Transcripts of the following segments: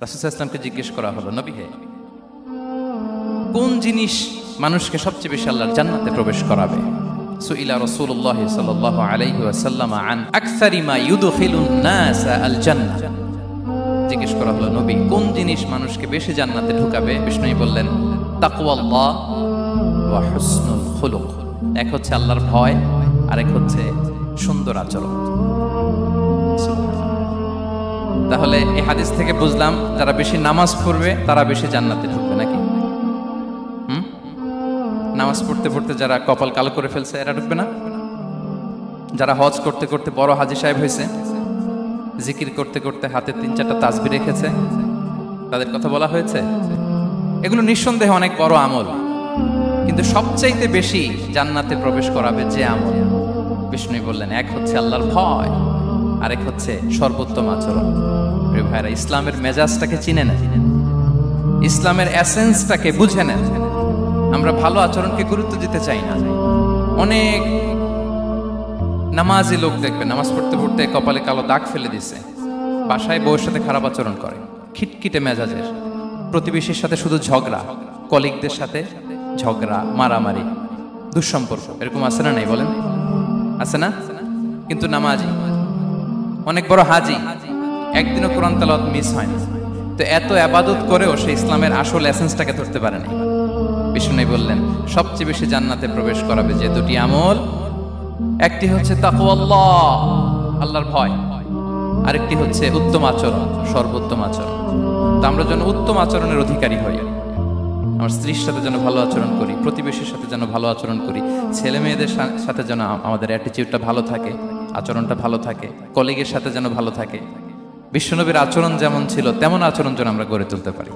রাসূল সাল্লাল্লাহু আলাইহি ওয়াসাল্লামকে জিজ্ঞেস করা হলো, নবী হে, কোন জিনিস মানুষকে সবচেয়ে বেশি আল্লাহর জান্নাতে প্রবেশ করাবে? সুইলা রাসূলুল্লাহ সাল্লাল্লাহু আলাইহি ওয়াসাল্লাম আন আকসারি মা ইউদখিলুন নাস আল জান্নাহ। জিজ্ঞেস করা হলো, নবী কোন জিনিস মানুষকে বেশি জান্নাতে ঢুকাবে? বিষ্ণু বললেন, তাকওয়াল্লাহ ওয়া হুসনুল খুলুক। এক হচ্ছে আল্লাহর ভয়, আর এক হচ্ছে সুন্দর আচরণ। তাহলে এই হাদিস থেকে বুঝলাম, যারা বেশি নামাজ পড়বে তারা বেশি জান্নাতে ঢুকবে, নাকি? নামাজ পড়তে পড়তে যারা কপাল কালো করে ফেলছে এরা ঢুকবে না? যারা হজ করতে করতে বড় হাজী সাহেব হয়েছে, জিকির করতে করতে হাতে 3-4টা তাসবিহ রেখেছে, তাদের কথা বলা হয়েছে? এগুলো নিঃসন্দেহে অনেক বড় আমল, কিন্তু সবচাইতে বেশি জান্নাতে প্রবেশ করাবে যে আমল, বিষ্ণু বললেন, এক হচ্ছে আল্লাহর ভয়, আরেক হচ্ছে সর্বোত্তম আচরণ। প্রিয় ভাইরা, ইসলামের মেজাজটাকে চিনে নেন, ইসলামের এসেন্সটাকে বুঝে নেন। আমরা ভালো আচরণকে গুরুত্ব দিতে চাই না। অনেক নামাজি লোক দেখবে নামাজ পড়তে পড়তে কপালে কালো দাগ ফেলে দিছে, বাসায় বউয়ের সাথে খারাপ আচরণ করে, খিটখিটে মেজাজের, প্রতিবেশীর সাথে শুধু ঝগড়া, কলিগদের সাথে ঝগড়া, মারামারি, দুঃসম্পর্ক, এরকম আছে না? নাই বলেন, আছে না? কিন্তু নামাজি, অনেক বড় হাজি, একদিনও কোরআন তেলাওয়াত মিস হয় না। তো এত ইবাদত করেও সে ইসলামের আসল এসেন্সটাকে ধরতে পারে না। বিষ্ণু বললেন, সবচেয়ে বেশি জান্নাতে প্রবেশ করাবে যে দুটি আমল, একটি হচ্ছে তাকওয়াল্লাহ, আল্লাহর ভয়, আরেকটি হচ্ছে উত্তম আচরণ, সর্বোত্তম আচরণ। তো আমরা যেন উত্তম আচরণের অধিকারী হই। আমার স্ত্রীর সাথে যেন ভালো আচরণ করি, প্রতিবেশীর সাথে যেন ভালো আচরণ করি, ছেলে মেয়েদের সাথে যেন আমাদের অ্যাটিটিউডটা ভালো থাকে, আচরণটা ভালো থাকে, কলিগের সাথে যেন ভালো থাকে। বিশ্বনবীর আচরণ যেমন ছিল তেমন আচরণ যেন আমরা গড়ে তুলতে পারি।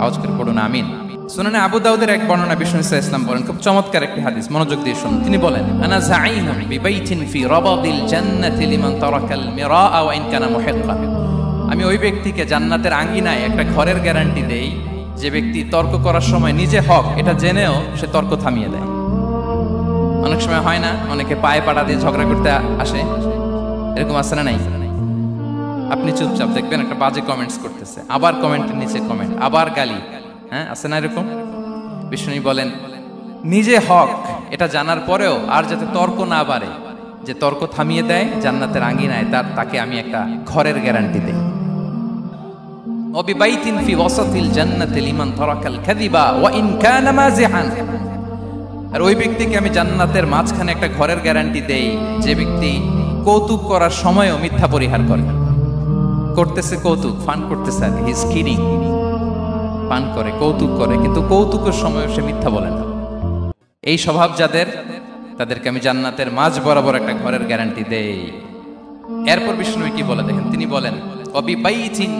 আওয়াজ করে পড়ুন আমিন। সুনানে আবু দাউদের এক বর্ণনা, বিষ্ণু ইসলাম বলেন, খুব চমৎকার একটি হাদিস, মনোযোগ দিয়ে শুনুন। তিনি বলেন, আনা যাঈনুন বিবাইতিন ফি রাবাদিল জান্নাতি লিমান তারাকাল মিরাআ ওয়া ইন কানা মুহিক্কা। আমি ওই ব্যক্তিকে জান্নাতের আঙ্গিনায় একটা ঘরের গ্যারান্টি দেই যে ব্যক্তি তর্ক করার সময় নিজে হক এটা জেনেও সে তর্ক থামিয়ে দেয়। অনেক সময় হয় না, অনেকে পায়ে পাড়া দিয়ে ঝগড়া করতে আসে, এরকম আছে না? নাই? আপনি চুপচাপ দেখবেন একটা বাজে কমেন্টস করতেছে, আবার কমেন্টের নিচে কমেন্ট, আবার গালি, হ্যাঁ, আছে না এরকম? বিষ্ণু বলেন, নিজে হক এটা জানার পরেও আর যাতে তর্ক না বাড়ে, যে তর্ক থামিয়ে দেয় জান্নাতের আঙ্গিনায়, তাকে আমি একটা ঘরের গ্যারান্টি দেই। ওয়াবিবাইতিন ফি ওয়াসাতিল জান্নাতি লিমান তারাকাল কাযিবা ওয়া ইন কানা মাযিহান। আর ওই ব্যক্তিকে আমি জান্নাতের মাঝখানে একটা ঘরের গ্যারান্টি দেই যে ব্যক্তি কৌতুক করার সময়ও মিথ্যা পরিহার করে। করতেছে কৌতুক, ফান করতেছে, আর হি ইজ কিডিং, পান করে, কৌতুক করে, কিন্তু কৌতুকের সময়ও সে মিথ্যা বলে না। এই স্বভাব যাদের, তাদেরকে আমি জান্নাতের মাঝ বরাবর একটা ঘরের গ্যারান্টি দেই। এরপর বিষ্ণু কি বলে দেখেন, তিনি বলেন, ওয়াবিবাইতিন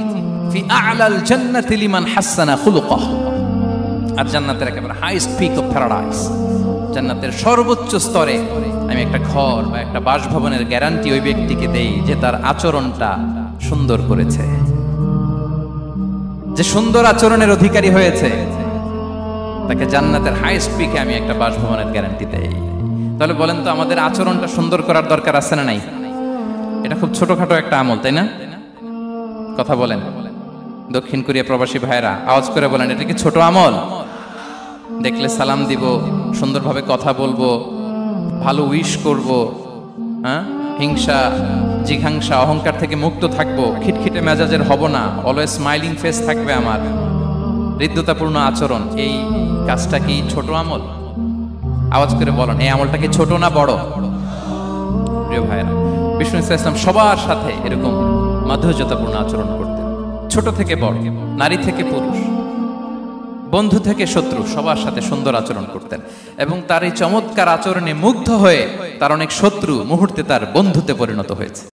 ফি আ'লাল জান্নাতি লিমান হাসানা খুলুকাহু। আর জান্নাতের একেবারে হাইস্ট পিক অফ প্যারাডাইস, জান্নাতের সর্বোচ্চ স্তরে আমি একটা ঘর বা একটা বাসভবনের গ্যারান্টি ওই ব্যক্তিকে দেই যে তার আচরণটা সুন্দর করেছে, যে সুন্দর আচরণের অধিকারী হয়েছে, তাকে জান্নাতের হাইস্ট পিকে আমি একটা বাসভবনের গ্যারান্টি দেই। তাহলে বলেন তো, আমাদের আচরণটা সুন্দর করার দরকার আছে না নাই? এটা খুব ছোটখাটো একটা আমল, তাই না? কথা বলেন, দক্ষিণ কোরিয়া প্রবাসী ভাইরা আওয়াজ করে বলেন, এটা কি ছোট আমল? দেখলে সালাম দিব, সুন্দরভাবে কথা বলবো, ভালো উইশ করব, হ্যাঁ, হিংসা, জিঘাংসা, অহংকার থেকে মুক্ত থাকবো, খিটখিটে মেজাজের হব না, অলওয়েজ স্মাইলিং ফেস থাকবে আমার, হৃদ্যতাপূর্ণ আচরণ। এই কাজটা কি ছোট আমল? আওয়াজ করে বলেন, এই আমলটা কি ছোট না বড়? প্রিয় ভাইরা, বিষ্ণু ইসলাম সবার সাথে এরকম মাধুর্যতাপূর্ণ আচরণ করতেন, ছোট থেকে বড়, নারী থেকে পুরুষ, বন্ধু থেকে শত্রু, সবার সাথে সুন্দর আচরণ করতেন। এবং তার এই চমৎকার আচরণে মুগ্ধ হয়ে তার অনেক শত্রু মুহূর্তে তার বন্ধুতে পরিণত হয়েছে।